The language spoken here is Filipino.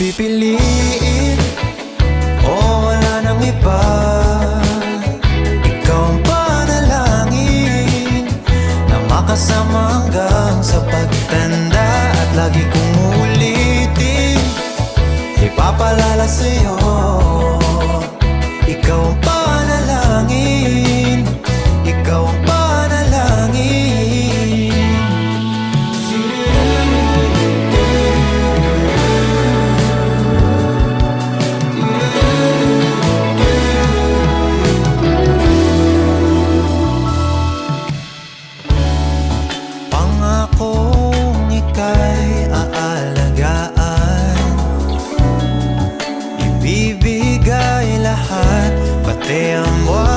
pipiliin o wala nang iba. Ikaw ang panalangin na makasama hanggang sa pagtanda. At lagi kong uulitin, ipapalala sa'yo. Ikaw ang panalangin, ikaw ang panalangin. Pangakong ika'y aalagaan, ibibigay lahat, pati ang buhay.